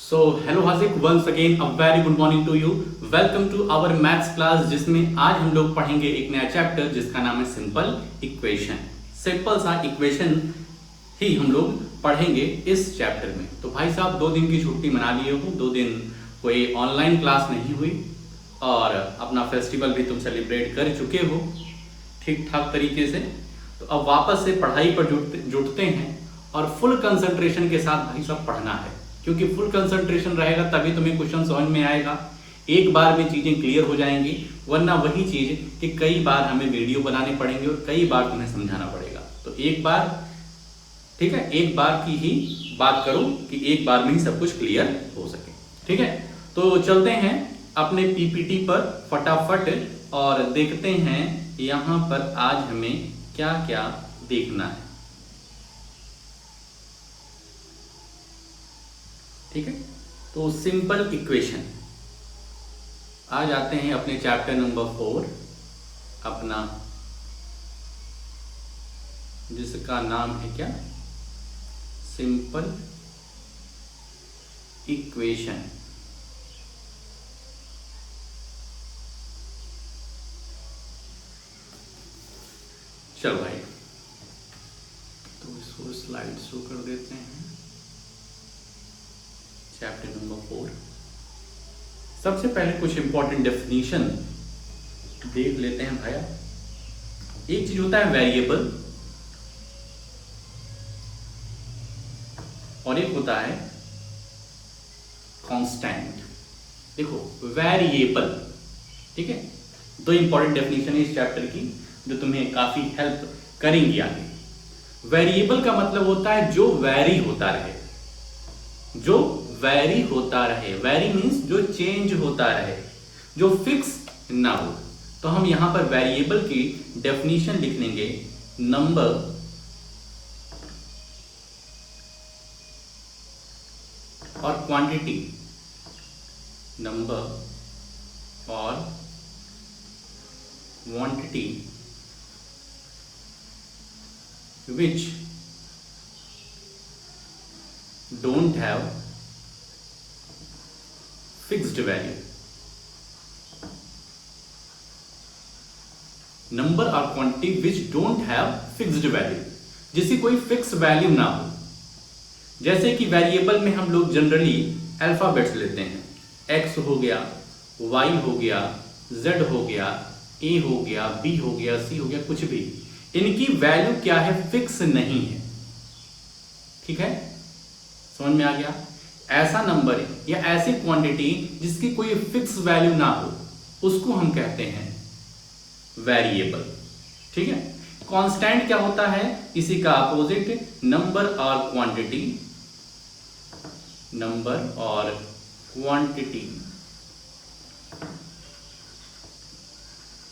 सो hello हाजिक once again a very good morning to you. Welcome to our maths class, जिसमें आज हम लोग पढ़ेंगे एक नया चैप्टर जिसका नाम है सिंपल इक्वेशन। सिंपल सा इक्वेशन ही हम लोग पढ़ेंगे इस चैप्टर में। तो भाई साहब 2 दिन की छुट्टी मना लिए हो, 2 दिन कोई ऑनलाइन क्लास नहीं हुई और अपना फेस्टिवल भी तुम सेलिब्रेट कर चुके हो ठीक ठाक तरीके से। तो अब वापस से पढ़ाई पर जुटते हैं और फुल कंसंट्रेशन के साथ भाई साहब पढ़ना है, क्योंकि फुल कंसंट्रेशन रहेगा तभी तुम्हें क्वेश्चन समझ में आएगा, एक बार में चीजें क्लियर हो जाएंगी। वरना वही चीज कि कई बार हमें वीडियो बनाने पड़ेंगे और कई बार तुम्हें समझाना पड़ेगा। तो एक बार, ठीक है, एक बार की ही बात करो कि एक बार में ही सब कुछ क्लियर हो सके। ठीक है, तो चलते हैं अपने पीपीटी पर फटाफट और देखते हैं यहां पर आज हमें क्या क्या देखना है। ठीक है, तो सिंपल इक्वेशन आ जाते हैं अपने चैप्टर नंबर 4 अपना, जिसका नाम है क्या, सिंपल इक्वेशन। चलो भाई, तो इसको स्लाइड शो कर देते हैं। चैप्टर नंबर 4, सबसे पहले कुछ इंपॉर्टेंट डेफिनेशन देख लेते हैं भैया। एक चीज होता है वेरिएबल और एक होता है कांस्टेंट। देखो वेरिएबल, ठीक है, 2 इंपॉर्टेंट डेफिनेशन है इस चैप्टर की जो तुम्हें काफी हेल्प करेंगी आगे। वेरिएबल का मतलब होता है जो वैरी होता रहे, जो वैरी होता रहे। वैरी मीन्स जो चेंज होता रहे, जो फिक्स ना हो। तो हम यहां पर वेरिएबल की डेफिनेशन लिख लेंगे, नंबर और क्वांटिटी, नंबर और quantity which don't have fixed value। Number और quantity which don't have fixed value, जिसकी कोई फिक्स वैल्यू ना हो। जैसे कि वेरिएबल में हम लोग जनरली अल्फाबेट्स लेते हैं, एक्स हो गया, वाई हो गया, जेड हो गया, ए हो गया, बी हो गया, सी हो गया, कुछ भी। इनकी वैल्यू क्या है, फिक्स नहीं है। ठीक है, समझ में आ गया। ऐसा नंबर या ऐसी क्वांटिटी जिसकी कोई फिक्स वैल्यू ना हो, उसको हम कहते हैं वेरिएबल। ठीक है, कांस्टेंट क्या होता है, इसी का अपोजिट, नंबर और क्वांटिटी, नंबर और quantity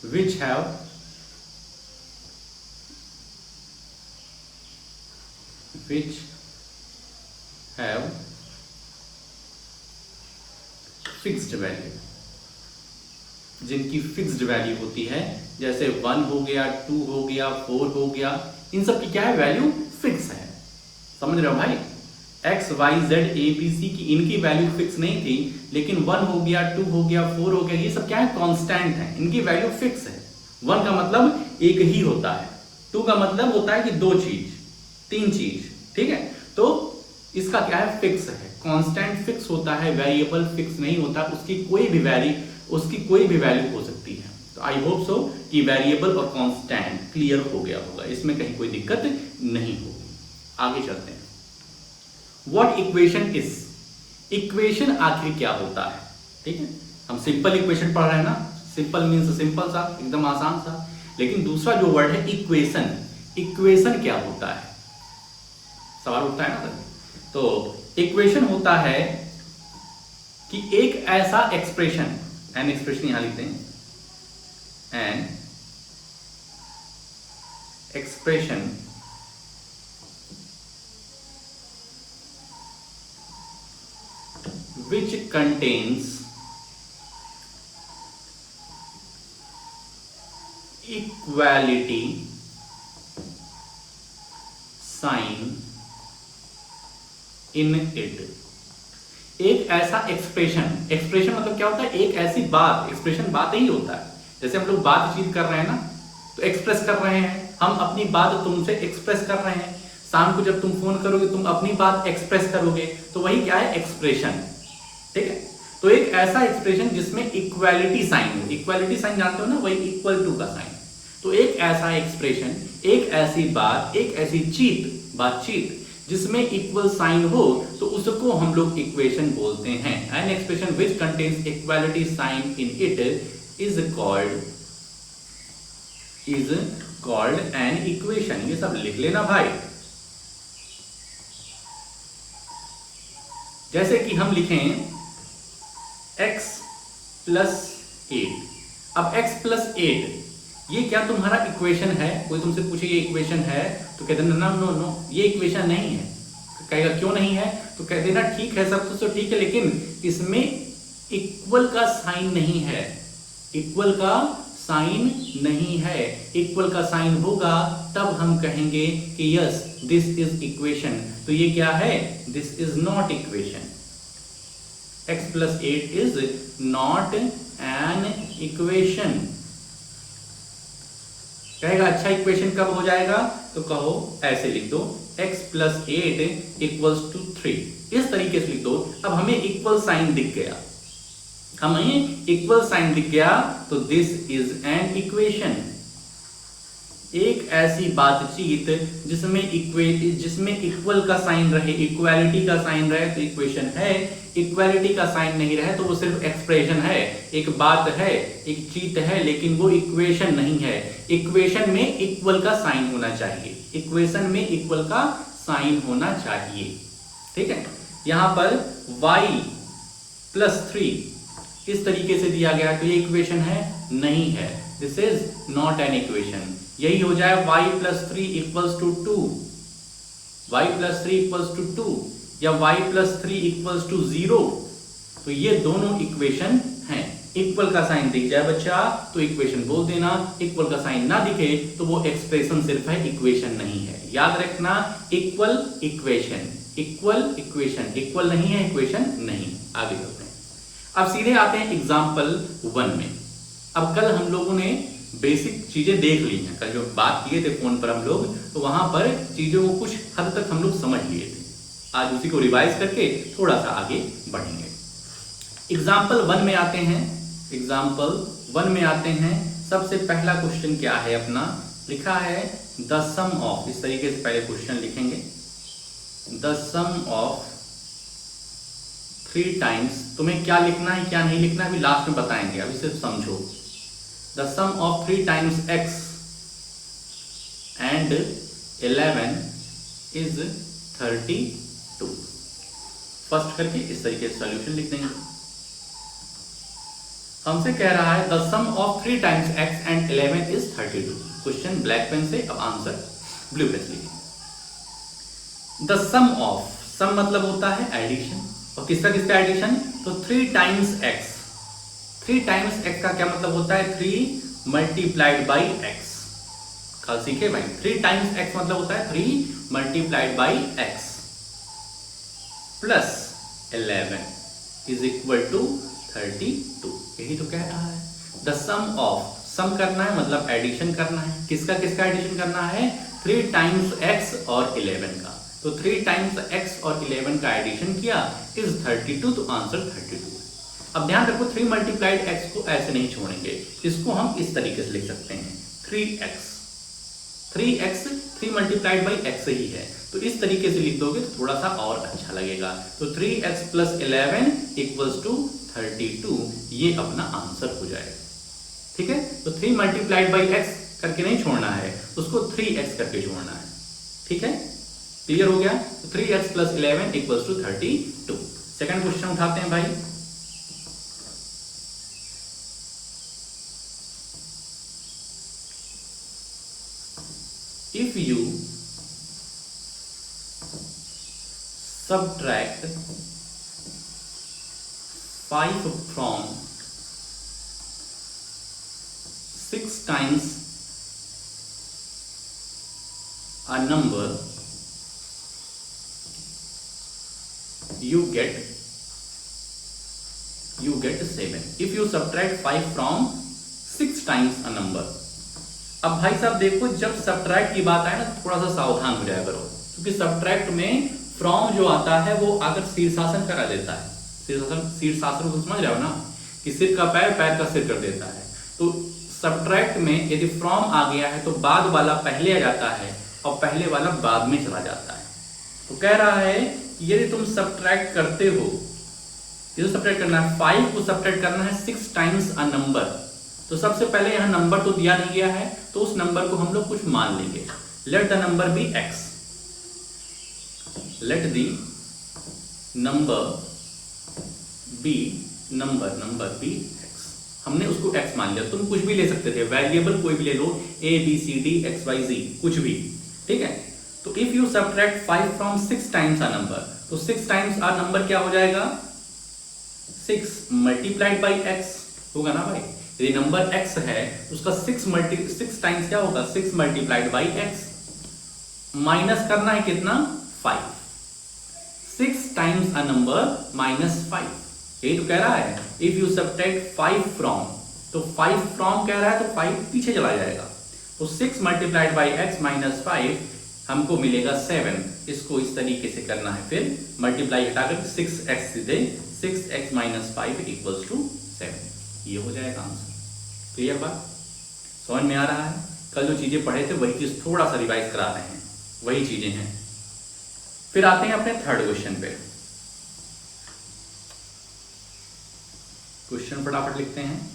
which have fixed value, जिनकी फिक्स्ड वैल्यू होती है। जैसे 1 हो गया, 2 हो गया, 4 हो गया, इन सब की क्या है, वैल्यू फिक्स है। समझ रहे हो भाई, X Y Z A B C की इनकी वैल्यू फिक्स नहीं थी, लेकिन 1 हो गया, 2 हो गया, 4 हो गया, ये सब क्या है, कांस्टेंट है, इनकी वैल्यू फिक्स है। 1 का मतलब एक ही होता है, 2 का मतलब होता है कि 2 चीज, 3 चीज। ठीक है, तो इसका क्या है, फिक्स है। कांस्टेंट फिक्स होता है, वेरिएबल फिक्स नहीं होता, उसकी कोई भी वैल्यू हो सकती है। तो आई होप सो कि वेरिएबल और कांस्टेंट क्लियर हो गया होगा, इसमें कहीं कोई दिक्कत नहीं होगी। आगे चलते हैं। व्हाट इक्वेशन इज, इक्वेशन आखिर क्या होता है। ठीक है, हम सिंपल इक्वेशन पढ़ रहे हैं ना, सिंपल मीन्स सिंपल सा, एकदम आसान सा। लेकिन दूसरा जो वर्ड है इक्वेशन, इक्वेशन क्या होता है, सवाल उठता है ना। तो इक्वेशन होता है कि एक ऐसा एक्सप्रेशन, एन एक्सप्रेशन यहां लिखते हैं, an expression which contains equality sign in it। एक ऐसा एक्सप्रेशन, एक्सप्रेशन मतलब क्या होता है, एक ऐसी बात, एक्सप्रेशन बात ही होता है। जैसे हम लोग बातचीत कर रहे हैं ना, तो एक्सप्रेस कर रहे हैं, हम अपनी बात तुमसे एक्सप्रेस कर रहे हैं। शाम को जब तुम फोन करोगे तुम अपनी बात एक्सप्रेस करोगे, तो वही क्या है, एक्सप्रेशन। ठीक है, तो एक ऐसा एक्सप्रेशन जिसमें इक्वालिटी साइन हो, इक्वालिटी साइन जानते हो ना, वही इक्वल टू का साइन। तो एक ऐसा एक्सप्रेशन, एक ऐसी बात, एक ऐसी बातचीत जिसमें इक्वल साइन हो, तो उसको हम लोग इक्वेशन बोलते हैं। An expression which contains equality sign in it is called an equation. ये सब लिख लेना भाई। जैसे कि हम लिखें x प्लस 8। अब x प्लस 8 ये क्या तुम्हारा इक्वेशन है? कोई तुमसे पूछे ये इक्वेशन है, तो कह देना नो नो नो, ये इक्वेशन नहीं है। कहेगा क्यों नहीं है? तो कह देना ठीक है, सब कुछ तो ठीक है, लेकिन इसमें इक्वल का साइन नहीं है। इक्वल का साइन नहीं है। इक्वल का साइन होगा तब हम कहेंगे कि यस दिस इज इक्वेशन। तो ये क्या है? This is not equation. x plus 8 is not an equation. कहेगा अच्छा इक्वेशन कब हो जाएगा? तो कहो ऐसे लिख दो, x प्लस 8 इक्वल्स टू 3। इस तरीके से लिख दो। अब हमें इक्वल साइन दिख गया, हमें इक्वल साइन दिख गया, तो दिस इज एन इक्वेशन। एक ऐसी बातचीत जिसमें इक्वल का साइन रहे, इक्वालिटी का साइन रहे, तो इक्वेशन है। इक्वालिटी का साइन नहीं रहे तो वो सिर्फ एक्सप्रेशन है, एक बात है, एक चीज है, लेकिन वो इक्वेशन नहीं है। इक्वेशन में इक्वल का साइन होना चाहिए, इक्वेशन में इक्वल का साइन होना चाहिए। ठीक है, यहां पर y प्लस 3 इस तरीके से दिया गया, तो ये इक्वेशन है? नहीं है, this is not an equation. यही हो जाए y plus 3 equals to 2, y plus 3 equals to 2, या y प्लस 3 इक्वल्स टू 0। तो ये दोनों इक्वेशन हैं। इक्वल का साइन दिख जाए बच्चा तो इक्वेशन बोल देना, इक्वल का साइन ना दिखे तो वो एक्सप्रेशन सिर्फ है, इक्वेशन नहीं है। याद रखना, equal equation, equal equation, equal नहीं है, इक्वेशन नहीं। आगे चलते हैं, अब सीधे आते हैं एग्जाम्पल 1 में। अब कल हम लोगों ने बेसिक चीजें देख ली हैं, कल जो बात किए थे फोन पर हम लोग, तो वहां पर चीजों को कुछ हद तक हम लोग समझ लिए थे। आज उसी को रिवाइज करके थोड़ा सा आगे बढ़ेंगे। एग्जाम्पल 1 में आते हैं, एग्जाम्पल 1 में आते हैं। सबसे पहला क्वेश्चन क्या है अपना? लिखा है द सम ऑफ, इस तरीके से पहले क्वेश्चन लिखेंगे, द सम ऑफ 3 टाइम्स। तुम्हें क्या लिखना है क्या नहीं लिखना है अभी लास्ट में बताएंगे, अभी सिर्फ समझो। The sum of 3 times x and 11 is 32। First करके इस तरीके से सॉल्यूशन लिख देंगे। हमसे कह रहा है the sum of 3 times x and 11 is 32। Question black pen से, अब आंसर ब्लू पेन से लिखें। द सम ऑफ, सम मतलब होता है एडिशन, और किसका किसका एडिशन? तो 3 टाइम्स x। 3 टाइम्स x का क्या मतलब होता है? 3 मल्टीप्लाइड बाई x। कल सीखे भाई, 3 टाइम्स x मतलब होता है 3 multiplied by x plus 11 is equal to 32। यही तो कह रहा है। द सम ऑफ, सम करना है मतलब एडिशन करना है। किसका किसका एडिशन करना है? 3 टाइम्स x और 11 का। तो 3 टाइम्स x और 11 का एडिशन किया इज 32, तो आंसर 32 है। अब ध्यान रखो 3 मल्टीप्लाइड x को ऐसे नहीं छोड़ेंगे, इसको हम इस तरीके से लिख सकते हैं 3x। 3x 3 multiplied by x ही है, तो इस तरीके से लिख दोगे तो थोड़ा सा और अच्छा लगेगा। तो 3x प्लस 11 इक्वल्स टू 32, ये अपना आंसर हो जाएगा। ठीक है, तो 3 मल्टीप्लाइड बाई x करके नहीं छोड़ना है, उसको 3x करके छोड़ना है। ठीक है, क्लियर हो गया? तो 3x plus 11 equals to 32। Second question उठाते हैं भाई। If you subtract 5 from 6 times a number, you get you get 7. If you subtract 5 from 6 times a number. अब भाई साहब देखो, जब सब्ट्रैक्ट की बात आए ना थोड़ा सा सावधान हो जाया करो, क्योंकि सब्ट्रैक्ट में फ्रॉम जो आता है वो आकर शीर्षासन करा देता है। शीर्षासन को समझ रहे हो ना, कि सिर का पैर, पैर का सिर कर देता है। तो सब्ट्रैक्ट में यदि फ्रॉम आ गया है तो बाद वाला पहले आ जाता है और पहले वाला बाद में चला जाता है। तो कह रहा है कि यदि तुम सब्ट्रैक्ट करते हो, ये सब्ट्रैक्ट करना है 5 को सब्ट्रैक्ट करना है 6 टाइम्स अ नंबर, तो सबसे पहले यहाँ नंबर तो दिया नहीं गया है, तो उस नंबर को हम लोग कुछ मान लेंगे। Let the number be x, let the number be number be x, हमने उसको x मान लिया। तुम कुछ भी ले सकते थे, वेरिएबल कोई भी ले लो, a b c d x y z कुछ भी, ठीक है। तो if you subtract 5 from 6 times a number, तो 6 टाइम्स अ नंबर क्या हो जाएगा, 6 मल्टीप्लाइड बाई x होगा ना भाई। यदि नंबर x है उसका 6 टाइम्स क्या होगा, 6 मल्टीप्लाइड बाई x, माइनस करना है कितना, 5। 6 टाइम्स अ नंबर माइनस 5, यही तो कह रहा है। इफ यू सब्ट्रैक्ट 5 फ्रॉम, तो 5 फ्रॉम कह रहा है तो 5 पीछे चला जाएगा, तो 6 मल्टीप्लाइड बाई x माइनस 5 हमको मिलेगा 7। इसको इस तरीके से करना है, फिर मल्टीप्लाई हटाकर 6x सीधे 6x माइनस 5 इक्वल्स टू 7, ये हो जाएगा आंसर। क्लियर बात, समझ में आ रहा है। कल जो चीजें पढ़े थे वही चीज थोड़ा सा रिवाइज करा रहे हैं, वही चीजें हैं। फिर आते हैं अपने थर्ड क्वेश्चन पे। क्वेश्चन फटाफट लिखते हैं।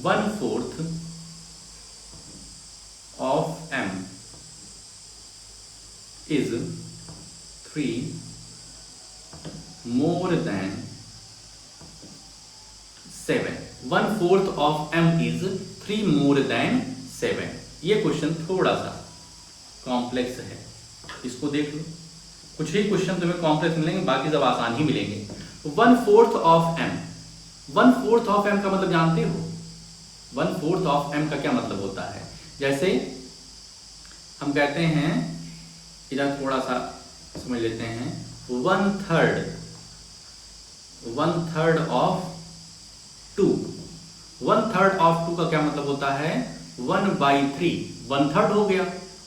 1/4 of m is 3 more than 7। 1/4 of m is 3 more than 7। ये क्वेश्चन थोड़ा सा कॉम्प्लेक्स है, इसको देख लो। कुछ ही क्वेश्चन तुम्हें कॉम्प्लेक्स मिलेंगे, बाकी सब आसान ही मिलेंगे। 1/4 ऑफ m, 1/4 ऑफ m का मतलब जानते हो, 1/4 ऑफ m का क्या मतलब होता है। जैसे हम कहते हैं, इधर थोड़ा सा समझ लेते हैं, 1/3 ऑफ 2। 1/3 ऑफ 2 का क्या मतलब होता है, 1/3, 1/3 हो गया।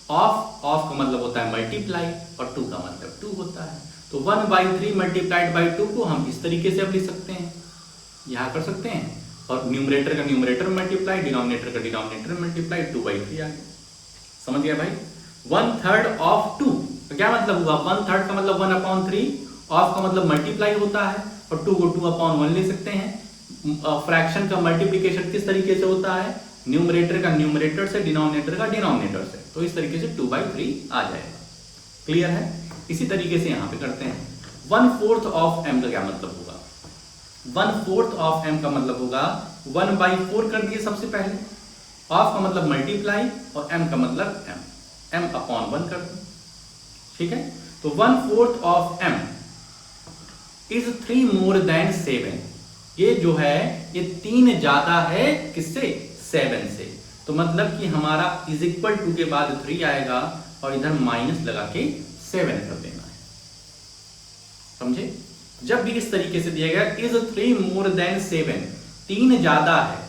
ऑफ का मतलब होता है मल्टीप्लाई, और 2 का मतलब 2 होता है। तो 1/3 मल्टीप्लाइड बाई 2 को हम इस तरीके से अब लिख सकते हैं, यहां कर सकते हैं, और न्यूमरेटर का न्यूमरेटर मल्टीप्लाई, डिनोमिनेटर का डिनोमिनेटर मल्टीप्लाई, 2/3 आ गया। समझ गया भाई। 1/3 ऑफ 2 तो क्या मतलब हुआ, 1/3 का मतलब 1/3, ऑफ का मतलब मल्टीप्लाई होता है, और 2 को 2/1 ले सकते हैं। फ्रैक्शन का मल्टीप्लिकेशन किस तरीके से होता है, न्यूमरेटर का न्यूमरेटर से, डिनोमिनेटर का डिनोमिनेटर से, तो इस तरीके से 2/3 आ जाएगा। क्लियर है। इसी तरीके से यहां पे करते हैं। 1/4 ऑफ m का क्या मतलब होगा, 1/4 ऑफ m का मतलब होगा 1/4 कर दिए सबसे पहले, ऑफ का मतलब मल्टीप्लाई, और m का मतलब m/1 कर दो, ठीक है। तो 1/4 of m is 3 more than 7। ये जो है ये 3 ज्यादा है किससे, 7 से। तो मतलब कि हमारा इज इक्वल टू के बाद 3 आएगा, और इधर माइनस लगा के 7 कर देना है। समझे। जब भी इस तरीके से दिया गया इज 3 मोर देन 7, 3 ज्यादा है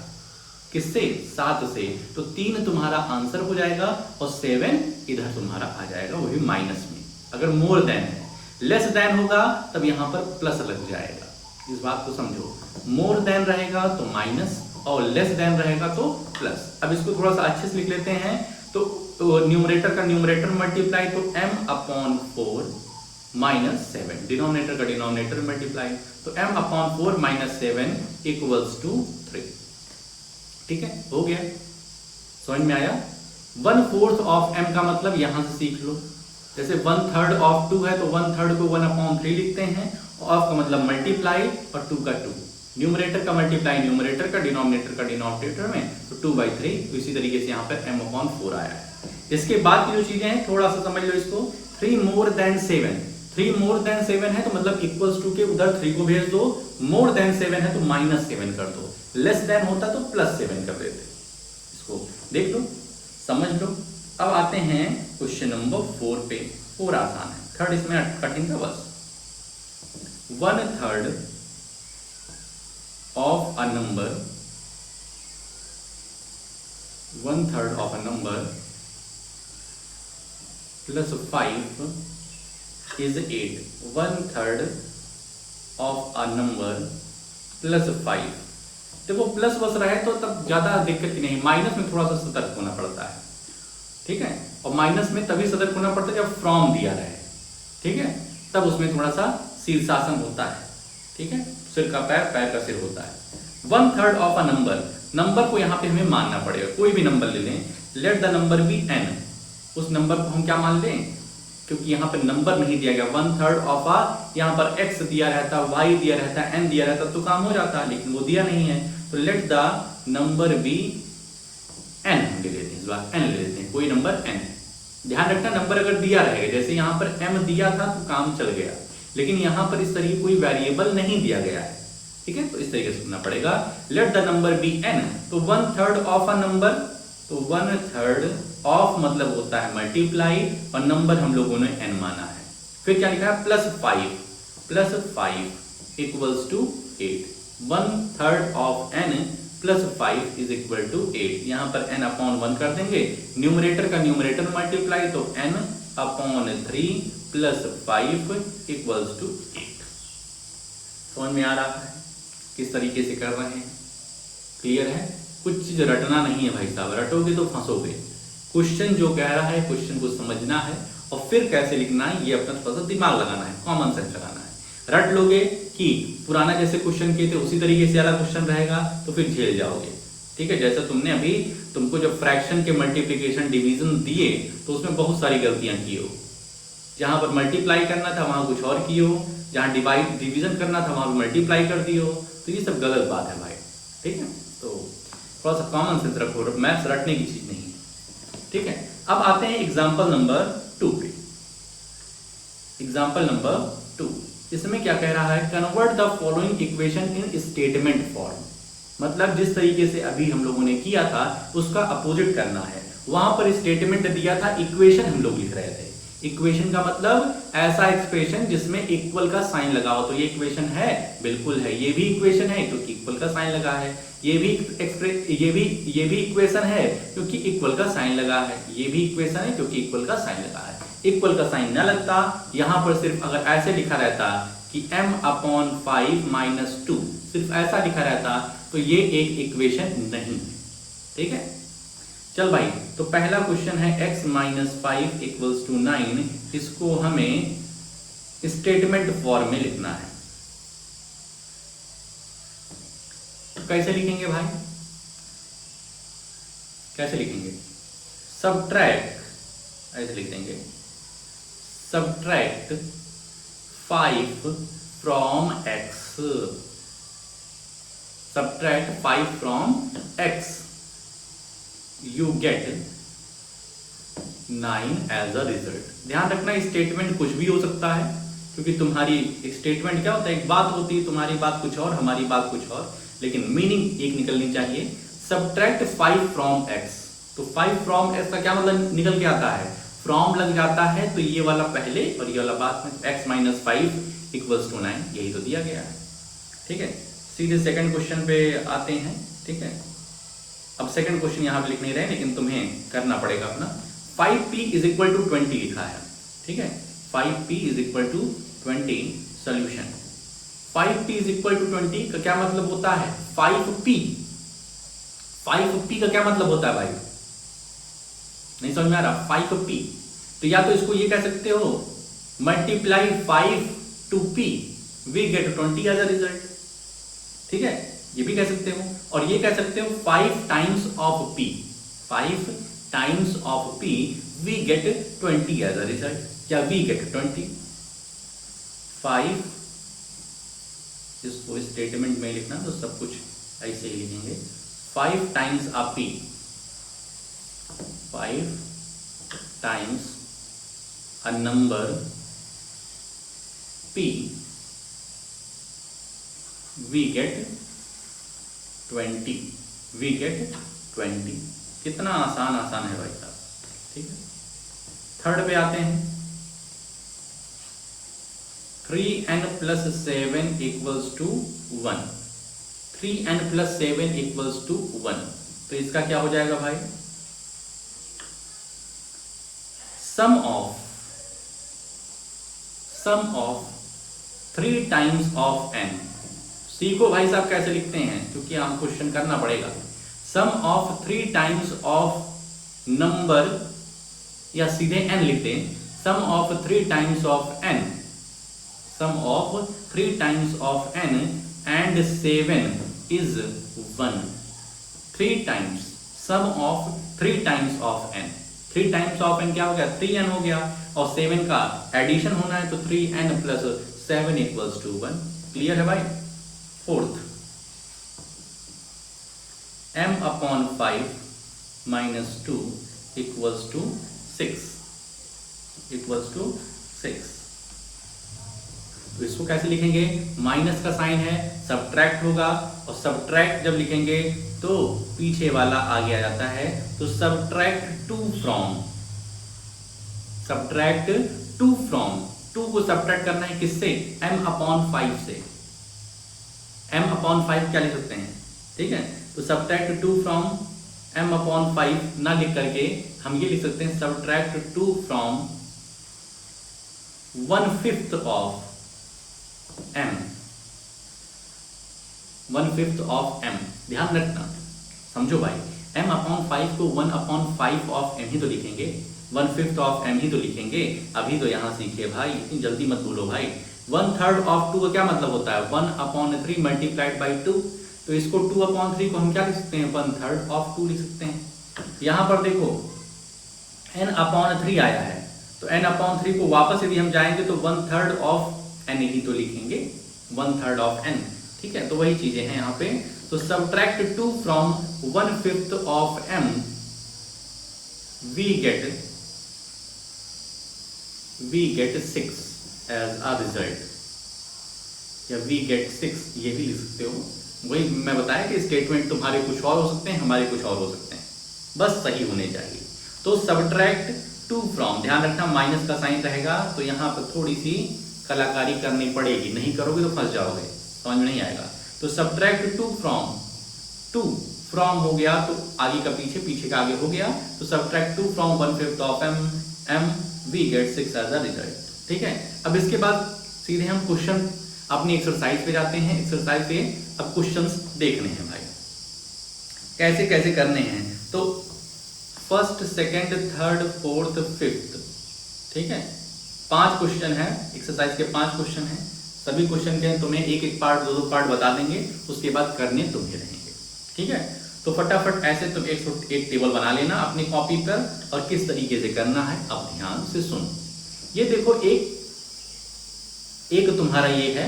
किससे, 7 से, तो 3 तुम्हारा आंसर हो जाएगा, और 7 इधर तुम्हारा आ जाएगा, वो भी माइनस में। अगर मोर देन है, लेस देन होगा तब यहां पर प्लस लग जाएगा। इस बात को समझो, मोर देन रहेगा तो माइनस, और लेस देन रहेगा तो प्लस। अब इसको थोड़ा सा अच्छे से लिख लेते हैं। तो न्यूमरेटर का न्यूमरेटर मल्टीप्लाई, तो m/4 माइनस 7, डिनोमिनेटर का डिनोमिनेटर मल्टीप्लाई, तो m/4 माइनस 7 इक्वल्स टू 3। ठीक है, हो गया, समझ में आया। 1/4 ऑफ m का मतलब यहां से सीख लो। जैसे 1/3 ऑफ 2 है तो 1/3 को 1/3 लिखते हैं, ऑफ का मतलब मल्टीप्लाई, और 2 का 2, न्यूमरेटर का मल्टीप्लाई न्यूमरेटर का, डिनोमिनेटर का डिनोमिनेटर में, तो 2/3। तो इसी तरीके से यहाँ पर m/4 आया है। इसके बाद की जो चीजें हैं थोड़ा सा समझ लो इसको। 3 मोर देन 7, 3 मोर देन 7 है तो मतलब इक्वल्स टू के उधर 3 को भेज दो, मोर देन 7 है तो -7 कर दो, लेस देन होता तो +7 कर देते। इसको देख लो, समझ लो। अब आते हैं क्वेश्चन नंबर 4 पे। 4 आसान है, थर्ड इसमें कठिन था बस। 1/3 of a number, 1/3 of a number plus 5 is 8। 1/3 of a number plus 5। देखो प्लस बस रहे तो तब ज्यादा दिक्कत ही नहीं, माइनस में थोड़ा सा सतर्क होना पड़ता है, ठीक है। और माइनस में तभी सतर्क होना पड़ता है जब फ्रॉम दिया रहे, ठीक है, तब उसमें थोड़ा सा शीर्षासन होता है, ठीक है, सिर का पैर, पैर का सिर होता है। 1/3 ऑफ अ नंबर, नंबर को यहाँ पे हमें मानना पड़ेगा, कोई भी नंबर ले लें, let the number be n, उस नंबर को हम क्या मान लें, क्योंकि यहाँ पे नंबर नहीं दिया गया, 1/3 ऑफ आ, यहाँ पर x दिया रहता, y दिया रहता, n दिया रहता तो काम हो जाता, लेकिन वो दिया नहीं है, तो let the number be n हम ले लेते हैं, इस बार n ले लेते हैं, कोई नंबर n। ध्यान रखना नंबर अगर दिया रहेगा, जैसे यहाँ पर m दिया था तो काम चल गया, लेकिन यहाँ पर इस तरीके कोई वेरिएबल नहीं दिया गया है, ठीक है, तो इस तरीके से सुनना पड़ेगा। Let the number be n, तो 1/3 ऑफ अ नंबर, तो 1/3 ऑफ मतलब होता है मल्टीप्लाई, और नंबर हम लोगों ने n माना है, फिर क्या लिखा है +5 equals to 8। 1/3 of n plus 5 is equal to 8। यहाँ पर n अपॉन 1 कर देंगे, न्यूमरेटर का न्यूमरेटर मल्टीप्लाई, तो n upon 3 plus 5 equals to 8। समझ में आ रहा है किस तरीके से कर रहे हैं, क्लियर है। कुछ चीज रटना नहीं है भाई साहब, रटोगे तो फंसोगे। क्वेश्चन जो कह रहा है क्वेश्चन को समझना है और फिर कैसे लिखना है ये अपना थोड़ा सा दिमाग लगाना है, कॉमन सेंस लगाना है। रट लोगे कि पुराना जैसे क्वेश्चन किए थे उसी तरीके से वाला क्वेश्चन रहेगा तो फिर झेल जाओगे, ठीक है। जैसा तुमने अभी, तुमको जब फ्रैक्शन के मल्टीप्लिकेशन डिवीजन दिए तो उसमें बहुत सारी गलतियां की हो, जहां पर मल्टीप्लाई करना था वहां कुछ और किए हो, जहां डिवाइड डिवीजन करना था वहां मल्टीप्लाई कर दिए हो, तो ये सब गलत बात है भाई, ठीक है। तो थोड़ा सा कॉमन सेंस रखो, मैथ्स रटने की चीज नहीं है, ठीक है। अब आते हैं एग्जाम्पल नंबर 2 पे। एग्जाम्पल नंबर 2, इसमें क्या कह रहा है, convert the following equation in statement form. मतलब जिस तरीके से अभी हम लोगों ने किया था उसका अपोजिट करना है। वहां पर स्टेटमेंट दिया था, इक्वेशन हम लोग लिख रहे थे। इक्वेशन का मतलब ऐसा एक्सप्रेशन जिसमें इक्वल का साइन लगा हो, तो ये इक्वेशन है, बिल्कुल है, ये भी इक्वेशन है क्योंकि इक्वल का साइन लगा है, ये भी इक्वेशन है क्योंकि इक्वल का साइन लगा है, ये भी इक्वेशन है क्योंकि इक्वल का साइन लगा है। इक्वल का साइन न लगता, यहां पर सिर्फ अगर ऐसे लिखा रहता कि m/5 - 2, सिर्फ ऐसा लिखा रहता तो ये एक इक्वेशन नहीं, ठीक है। चल भाई, तो पहला क्वेश्चन है x - 5 = 9, इसको हमें स्टेटमेंट फॉर्म में लिखना है। तो कैसे लिखेंगे भाई, कैसे लिखेंगे, सब्ट्रैक्ट, ऐसे लिख देंगे, subtract 5 from x, subtract 5 from x, you get 9 as a result. ध्यान रखना स्टेटमेंट कुछ भी हो सकता है, क्योंकि तुम्हारी स्टेटमेंट क्या होता है, एक बात होती है, तुम्हारी बात कुछ और, हमारी बात कुछ और, लेकिन मीनिंग एक निकलनी चाहिए। सब्ट्रैक्ट 5 फ्रॉम x, तो 5 फ्रॉम x का क्या मतलब निकल के आता है, फ्रॉम लग जाता है, तो ये वाला पहले और ये वाला बाद में, x - 5 = 9, यही तो दिया गया है, ठीक है। सीधे सेकंड क्वेश्चन पे आते हैं, ठीक है। अब सेकंड क्वेश्चन यहां पे लिख नहीं रहे, लेकिन तुम्हें करना पड़ेगा अपना। 5p = 20 लिखा है, ठीक है, 5p = 20 सॉल्यूशन। 5p = 20 का क्या मतलब होता है, 5p का क्या मतलब होता है भाई, नहीं समझ में आ रहा, 5p, तो या तो इसको ये कह सकते हो multiply 5 to p, we get 20 as a result, ठीक है, ये भी कह सकते हो, और ये कह सकते हो 5 times of p, 5 times of p we get 20 as a result, या we get 20। 5, इसको स्टेटमेंट में लिखना तो सब कुछ ऐसे ही लिखेंगे, 5 times of p, 5 times a number p we get 20, we get 20। कितना आसान है भाई साहब, ठीक है। थर्ड पे आते हैं, 3n + 7 = 1, 3n+7 इक्वल्स टू 1। तो इसका क्या हो जाएगा भाई, सम ऑफ 3 टाइम्स ऑफ n। सीखो भाई साहब कैसे लिखते हैं, क्योंकि हम क्वेश्चन करना पड़ेगा। Sum of 3 times of number, या सीधे n लिखते हैं, sum of 3 times of n, sum of 3 times of n and 7 is 1। 3 times, sum of 3 times of n, 3 times of n क्या हो गया, 3n हो गया, और 7 का एडिशन होना है तो 3n+7 इक्वल्स टू 1। क्लियर है भाई। Fourth, m/5 - 2 equals to 6, equals to 6। तो इसको कैसे लिखेंगे, माइनस का साइन है, सब्ट्रैक्ट होगा, और सब्ट्रैक्ट जब लिखेंगे तो पीछे वाला आगे आ जाता है, तो सब्ट्रैक्ट 2 फ्रॉम, सब्ट्रैक्ट 2 फ्रॉम, 2 को सब्ट्रैक्ट करना है किससे, m/5 से। m/5 क्या लिख सकते हैं, ठीक है, तो सब्ट्रैक्ट 2 फ्रॉम m/5 ना लिख करके हम ये लिख सकते हैं subtract 2 from 1/5 of m, 1/5 of m। ध्यान रखना, समझो भाई, m/5 को 1/5 ऑफ m ही तो लिखेंगे, 1/5 ऑफ m ही तो लिखेंगे। अभी तो यहां सीखे भाई, इतनी जल्दी मत भूलो भाई। 1/3 ऑफ 2 का क्या मतलब होता है, 1/3 मल्टीप्लाइड बाई 2। तो इसको 2/3 को हम क्या लिख सकते हैं, 1/3 ऑफ 2 लिख सकते हैं। यहां पर देखो n/3 आया है, तो n/3 को वापस यदि हम जाएंगे तो 1/3 ऑफ n ही तो लिखेंगे, 1/3 ऑफ n। ठीक है, तो वही चीजें हैं यहाँ पे। तो subtract 2 from 1/5 of m, we get 6 as a result, या we get 6 ये भी लिख सकते हो। वही मैं बताया कि स्टेटमेंट तुम्हारे कुछ और हो सकते हैं, हमारे कुछ और हो सकते हैं, बस सही होने चाहिए। तो सब्ट्रैक्ट 2 फ्रॉम, ध्यान रखना माइनस का साइन रहेगा, तो यहाँ पर थोड़ी सी कलाकारी करनी पड़ेगी, नहीं करोगे तो फंस जाओगे, समझ में नहीं आएगा। तो सब्ट्रैक्ट 2 फ्रॉम, 2 फ्रॉम हो गया तो आगे का पीछे, पीछे का आगे हो गया, तो subtract 2 from 1/5 of m we get 6 as a result. ठीक है, अब इसके बाद सीधे हम क्वेश्चन अपनी एक्सरसाइज पे जाते हैं। एक्सरसाइज पे अब क्वेश्चंस देखने हैं भाई, कैसे कैसे करने हैं। तो first, second, third, fourth, fifth, ठीक है, 5 क्वेश्चन है, एक्सरसाइज के 5 क्वेश्चन हैं। सभी क्वेश्चन के तुम्हें एक एक पार्ट, 2 पार्ट बता देंगे, उसके बाद करने तुम्हें रहेंगे। ठीक है, तो फटाफट ऐसे तुम एक टेबल बना लेना अपनी कॉपी पर, और किस तरीके से करना है अब ध्यान से सुन। ये देखो, एक तुम्हारा ये है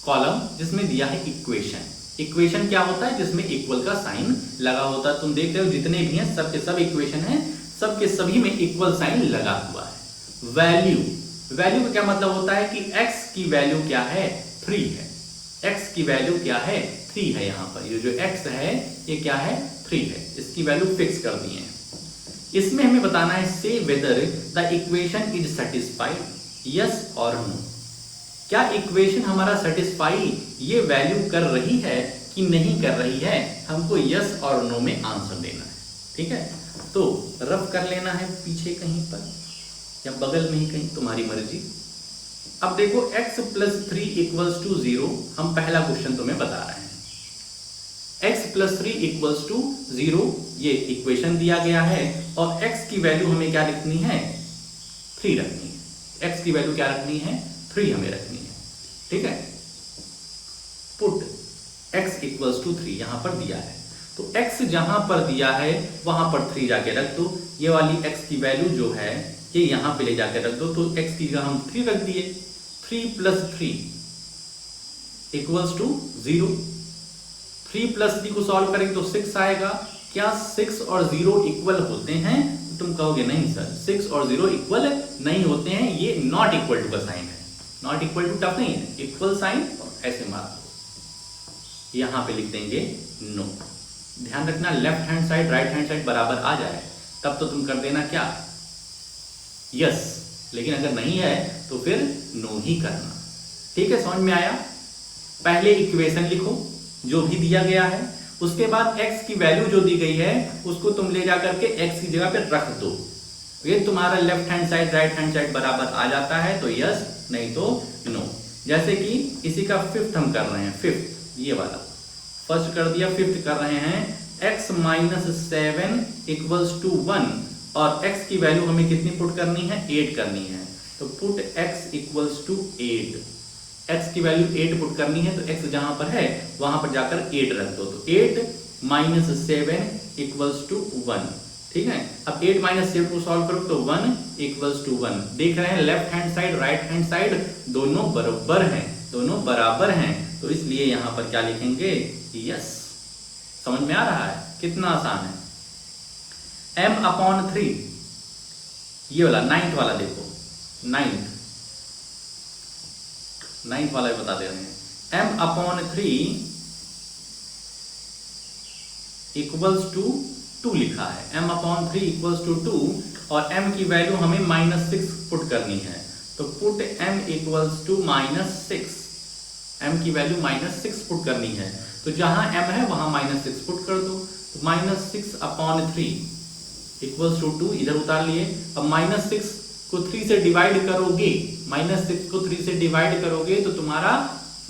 कॉलम जिसमें दिया है इक्वेशन। इक्वेशन क्या होता है, जिसमें इक्वल का साइन लगा होता है। तुम देख रहे हो जितने भी हैं सबके सब इक्वेशन हैं, सबके सभी में इक्वल साइन लगा हुआ है। वैल्यू, वैल्यू का क्या मतलब होता है कि x की वैल्यू क्या है, 3 है। x की वैल्यू क्या है, 3 है। यहाँ पर ये जो x है ये क्या है, 3 है। इसकी वैल्यू फिक्स कर दी है। इसमें हमें बताना है से whether the equation is satisfied, yes और नो। क्या इक्वेशन हमारा सेटिस्फाई ये वैल्यू कर रही है कि नहीं कर रही है, हमको यस और नो में आंसर देना है। ठीक है, तो रफ कर लेना है पीछे कहीं पर या बगल में ही कहीं, तुम्हारी मर्जी। अब देखो x + 3 = 0, हम पहला क्वेश्चन तुम्हें बता रहे हैं। x + 3 = 0 ये इक्वेशन दिया गया है, और x की वैल्यू हमें क्या रखनी है, 3 रखनी है। x की वैल्यू क्या रखनी है, 3 हमें रखनी है। ठीक है, पुट x = 3 यहां पर दिया है, तो x जहां पर दिया है वहां पर 3 जाके रख दो। ये वाली x की वैल्यू जो है ये यहां पे ले जाके रख दो, तो x की जगह हम 3 रख दिए। 3 + 3 = 0। 3 + 3 को सॉल्व करेंगे तो 6 आएगा। क्या 6 और 0 इक्वल होते हैं, तो तुम कहोगे नहीं सर, 6 और 0 इक्वल नहीं होते हैं, ये नॉट इक्वल टू का साइन है। नॉट इक्वल टू टफ नहीं है, इक्वल साइन और ऐसे मार दो, यहां पे लिख देंगे नो। ध्यान रखना left hand side right hand side बराबर आ जाए तब तो तुम कर देना क्या, यस। लेकिन अगर नहीं है तो फिर नो ही करना। ठीक है, समझ में आया। पहले इक्वेशन लिखो जो भी दिया गया है, उसके बाद x की वैल्यू जो दी गई है उसको तुम ले जा करके x की जगह पे रख दो। ये तुम्हारा left hand side right hand side बराबर आ जाता है तो यस, नहीं तो नो। जैसे कि इसी का फिफ्थ हम कर रहे हैं, फिफ्थ ये वाला फर्स्ट कर दिया, फिफ्थ कर रहे हैं x माइनस 7 इक्वल्स टू 1 और x की वैल्यू हमें कितनी पुट करनी है, 8 करनी है। तो put x equals to 8, x की वैल्यू 8 पुट करनी है तो x जहां पर है वहां पर जाकर 8 रख दो। तो 8 माइनस 7 इक्वल्स टू 1, ठीक है। अब 8 माइनस 7 को सॉल्व करो तो 1 इक्वल्स टू 1। देख रहे हैं left hand side right hand side दोनों बराबर हैं, दोनों बराबर हैं, तो इसलिए यहां पर क्या लिखेंगे, यस। समझ में आ रहा है कितना आसान है। m/3 ये वाला 9th वाला देखो, 9th वाला भी बता दे रहे हैं। m/3 इक्वल्स टू 2 लिखा है, m/3 इक्वल्स टू 2 और m की वैल्यू हमें -6 पुट करनी है। तो put m equals to -6, m की वैल्यू -6 पुट करनी है। तो जहां m है वहां -6 पुट कर दो। तो -6/3 इक्वल्स टू 2 इधर उतार लिए। अब -6 को 3 से डिवाइड करोगे, -6 को 3 से डिवाइड करोगे तो तुम्हारा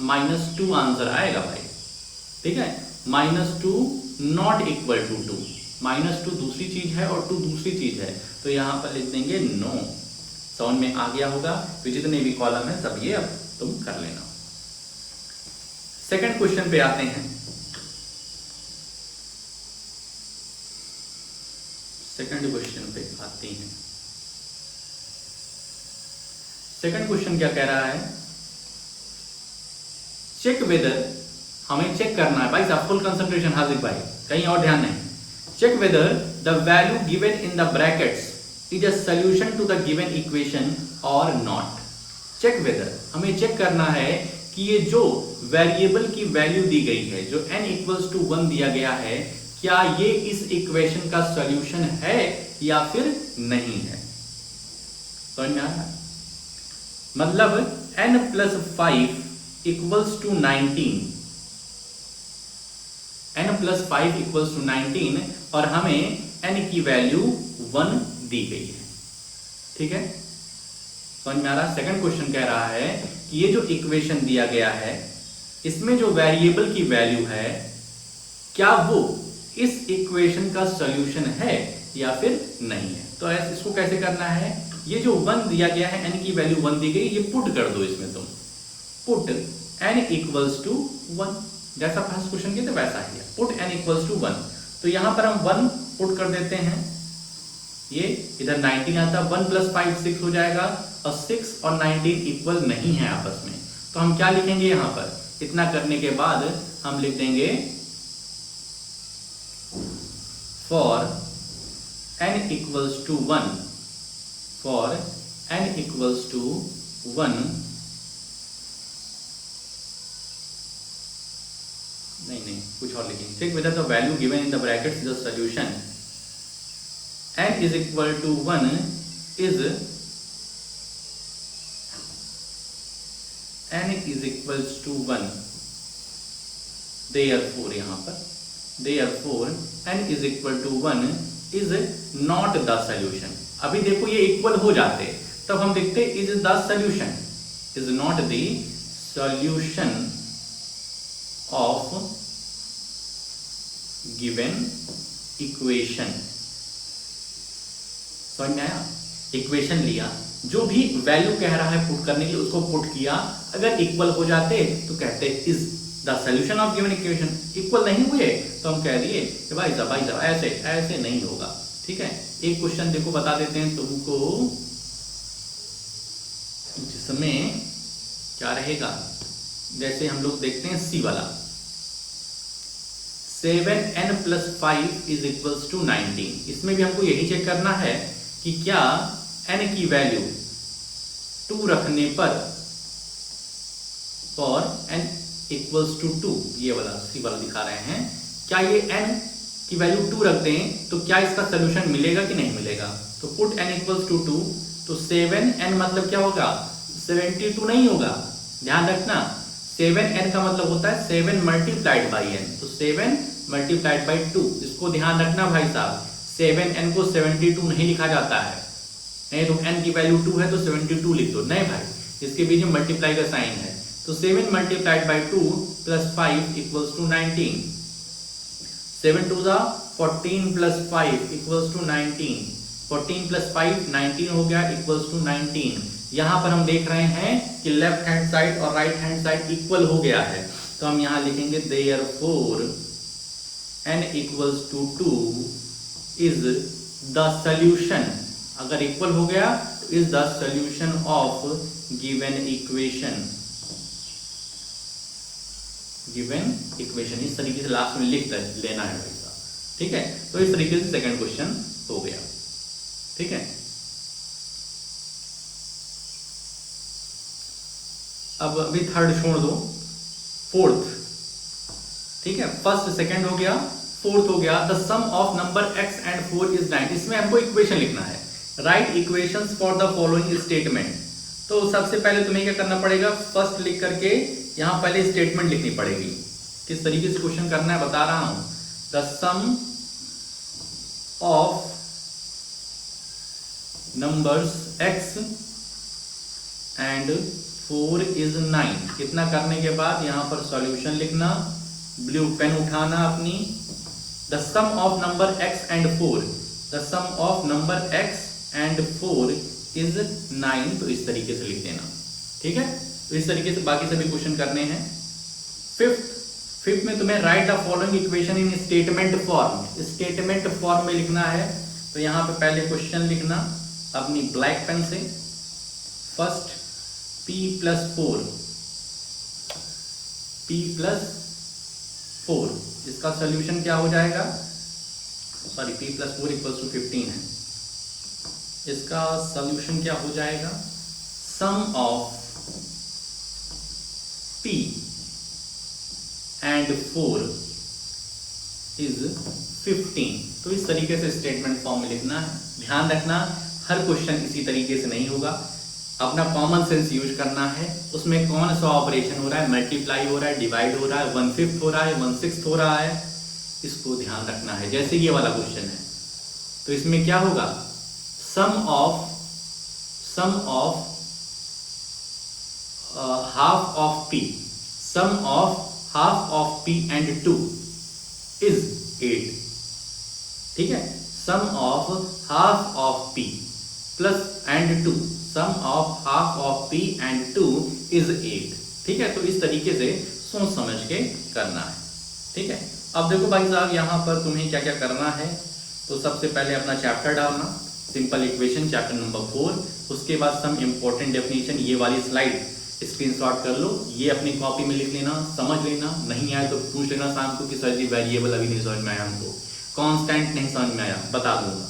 -2 आंसर आएगा भाई, ठीक है। -2 नॉट इक्वल टू 2, -2 दूसरी चीज है और 2 दूसरी चीज है, तो यहां पर लिख देंगे नो। समझ में आ गया होगा। तो जितने भी कॉलम है सब ये अब तुम कर लेना। सेकंड क्वेश्चन पे आते हैं। सेकंड क्वेश्चन पे आते हैं। सेकंड क्वेश्चन क्या कह रहा है, चेक वेदर, हमें चेक करना है भाई साहब, फुल कंसंट्रेशन हाजिर भाई, कहीं और ध्यान नहीं। Check whether the value given in the brackets is a solution to the given equation और नॉट। चेक वेदर, हमें चेक करना है कि ये जो वेरिएबल की वैल्यू दी गई है, जो n इक्वल्स टू 1 दिया गया है, क्या ये इस इक्वेशन का सॉल्यूशन है या फिर नहीं है। समझ में आ रहा है, मतलब n+5 equals to 19, n+5 equals to 19 और हमें n की वैल्यू 1 दी गई है, ठीक है। समझ में आ रहा। सेकंड क्वेश्चन कह रहा है कि ये जो इक्वेशन दिया गया है इसमें जो वेरिएबल की वैल्यू है क्या वो इस इक्वेशन का सॉल्यूशन है या फिर नहीं है। तो इसको कैसे करना है, ये जो 1 दिया गया है, n की वैल्यू 1 दी गई, ये पुट कर दो इसमें, तुम पुट n इक्वल्स टू 1, जैसा फर्स्ट क्वेश्चन किया था वैसा ही है, पुट n इक्वल्स टू 1। तो यहां पर हम 1 पुट कर देते हैं, ये इधर 19 आता है, 1 + 5 6 हो जाएगा और 6 और 19 इक्वल नहीं है आपस में। तो हम क्या लिखेंगे यहां पर, इतना करने के बाद हम लिख देंगे for n equals to 1, for n equals to 1, नहीं कुछ और लिखेंगे। Check whether the value given in the brackets is the solution, n is equal to 1 is n is equals to 1, therefore यहां पर therefore n is equal to 1 is not the solution. अभी देखो ये equal हो जाते तब हम लिखते is the solution, is not the solution of given equation. समझ में आया, इक्वेशन लिया, जो भी वैल्यू कह रहा है पुट करने के लिए उसको पुट किया, अगर इक्वल हो जाते तो कहते is the solution of given equation. Equal नहीं हुए तो हम कह दिए कि भाई साहब ऐसे ऐसे नहीं होगा, ठीक है। एक क्वेश्चन देखो बता देते हैं तुमको, जिसमें क्या रहेगा, जैसे हम लोग देखते हैं सी वाला, 7n + 5 इज इक्वल्स टू 19। इसमें भी हमको यही चेक करना है कि क्या n की वैल्यू 2 रखने पर और n इक्वल्स टू 2, ये वाला सी वाला दिखा रहे हैं, क्या ये n की वैल्यू 2 रख दें तो क्या इसका सोल्यूशन मिलेगा कि नहीं मिलेगा। तो पुट n इक्वल्स टू 2, तो 7n मतलब क्या होगा, 72 नहीं होगा, ध्यान रखना 7n का मतलब होता है 7 मल्टीप्लाइड बाई n, तो 7 मल्टीप्लाइड बाई 2। इसको ध्यान रखना भाई साहब, 7n को 72 नहीं लिखा जाता है, नहीं तो n की वैल्यू 2 है तो 72 लिख दो, नहीं भाई, इसके बीच में मल्टीप्लाई का साइन है। तो 7 multiplied by 2 plus 5 equals to 19, 7 2 जा 14 प्लस 5 इक्वल्स टू 19, 14 प्लस 5 19 हो गया इक्वल्स टू 19। यहां पर हम देख रहे हैं कि लेफ्ट हैंड साइड और राइट हैंड साइड इक्वल हो गया है, तो हम यहां लिखेंगे therefore n equals to 2 is the solution. अगर इक्वल हो गया तो is the solution of given equation, given equation. इस तरीके से लास्ट में लिख लेना है भाई साहब, ठीक है। तो इस तरीके से सेकंड क्वेश्चन हो गया, ठीक है। अब अभी थर्ड छोड़ दो, फोर्थ, ठीक है। फर्स्ट सेकंड हो गया, फोर्थ हो गया। The sum of number x and 4 is 9। इसमें हमको इक्वेशन लिखना है, write equations for the following statement. तो सबसे पहले तुम्हें क्या करना पड़ेगा, फर्स्ट लिख करके यहां पहले स्टेटमेंट लिखनी पड़ेगी। किस तरीके से क्वेश्चन करना है बता रहा हूं। The sum of numbers x and 4 is 9। इतना करने के बाद यहां पर सॉल्यूशन लिखना, ब्लू पेन उठाना अपनी। The sum of number x and 4, the sum of number x and 4 is 9। तो इस तरीके से लिख देना, ठीक है। तो इस तरीके से बाकी सभी क्वेश्चन करने हैं। फिफ्थ में तुम्हें right the following equation in statement form, statement form में लिखना है। तो यहां पे पहले क्वेश्चन लिखना अपनी ब्लैक पेन से। First p plus 4, p plus 4, इसका सोल्यूशन क्या हो जाएगा, sorry p plus 4 equals to 15 है, इसका सोल्यूशन क्या हो जाएगा, sum of p and 4 is 15। तो इस तरीके से स्टेटमेंट फॉर्म में लिखना है। ध्यान रखना हर क्वेश्चन इसी तरीके से नहीं होगा, अपना कॉमन सेंस यूज करना है। उसमें कौन सा ऑपरेशन हो रहा है, मल्टीप्लाई हो रहा है, डिवाइड हो रहा है, 1/5 हो रहा है, 1/6 हो रहा है, इसको ध्यान रखना है। जैसे ये वाला क्वेश्चन है तो इसमें क्या होगा, sum of half of p, sum of half of p and 2 is 8, ठीक है। Sum of half of p plus and 2, sum of half of p and 2 is 8, ठीक है। तो इस तरीके से सोच समझ के करना है, ठीक है। अब देखो भाई साहब यहां पर तुम्हें क्या क्या करना है। तो सबसे पहले अपना चैप्टर डालना, सिंपल इक्वेशन चैप्टर नंबर 4। उसके बाद सम इंपॉर्टेंट डेफिनेशन, ये वाली स्लाइड स्क्रीनशॉट कर लो, ये अपनी कॉपी में लिख लेना, समझ लेना। नहीं आया तो पूछ लेना शाम को कि सर जी वेरिएबल अभी नहीं समझ में आया, हमको कांस्टेंट नहीं समझ में आया, बता दूंगा।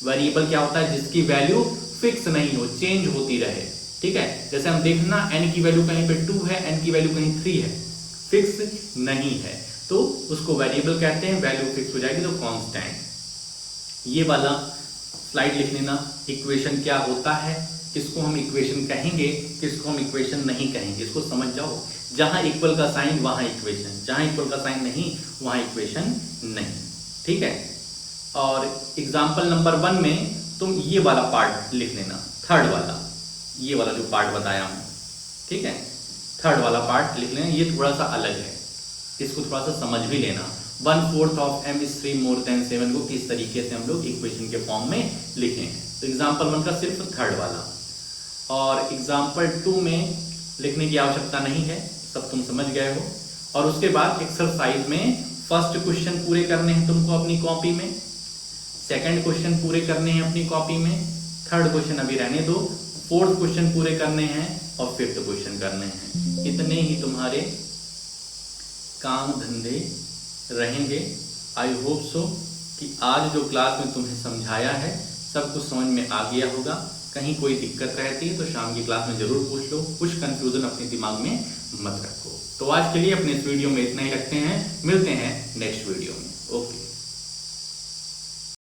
वेरिएबल क्या होता है, जिसकी वैल्यू फिक्स नहीं हो, चेंज होती रहे, ठीक है। जैसे हम देखना n की वैल्यू कहीं पे 2 है, n की वैल्यू कहीं 3 है, फिक्स नहीं है, तो उसको वेरिएबल कहते हैं। वैल्यू फिक्स हो जाएगी तो कांस्टेंट। ये वाला स्लाइड लिख लेना। इक्वेशन क्या होता है, किसको हम इक्वेशन कहेंगे, किसको हम इक्वेशन नहीं कहेंगे, इसको समझ जाओ। जहां इक्वल का साइन वहां इक्वेशन, जहां इक्वल का साइन नहीं वहां इक्वेशन नहीं, ठीक है। और एग्जाम्पल नंबर 1 में तुम ये वाला पार्ट लिख लेना, थर्ड वाला, ये वाला जो पार्ट बताया हूं, ठीक है। थर्ड वाला पार्ट लिख लेना, ये थोड़ा सा अलग है, इसको थोड़ा सा समझ भी लेना। 1/4 of m is 3 more than 7 को किस तरीके से हम लोग इक्वेशन के फॉर्म में लिखें। तो एग्जाम्पल 1 का सिर्फ थर्ड वाला, और एग्जाम्पल 2 में लिखने की आवश्यकता नहीं है, सब तुम समझ गए हो। और उसके बाद एक्सरसाइज में फर्स्ट क्वेश्चन पूरे करने हैं तुमको अपनी कॉपी में, सेकंड क्वेश्चन पूरे करने हैं अपनी कॉपी में, थर्ड क्वेश्चन अभी रहने दो, फोर्थ क्वेश्चन पूरे करने हैं और फिफ्थ क्वेश्चन करने हैं। इतने ही तुम्हारे काम धंधे रहेंगे। आई होप सो कि आज जो क्लास में तुम्हें समझाया है सब कुछ समझ में आ गया होगा। कहीं कोई दिक्कत रहती है तो शाम की क्लास में जरूर पूछ लो, कुछ कंफ्यूजन अपने दिमाग में मत रखो। तो आज के लिए अपने इस वीडियो में इतना ही रखते हैं, मिलते हैं नेक्स्ट वीडियो में। ओके।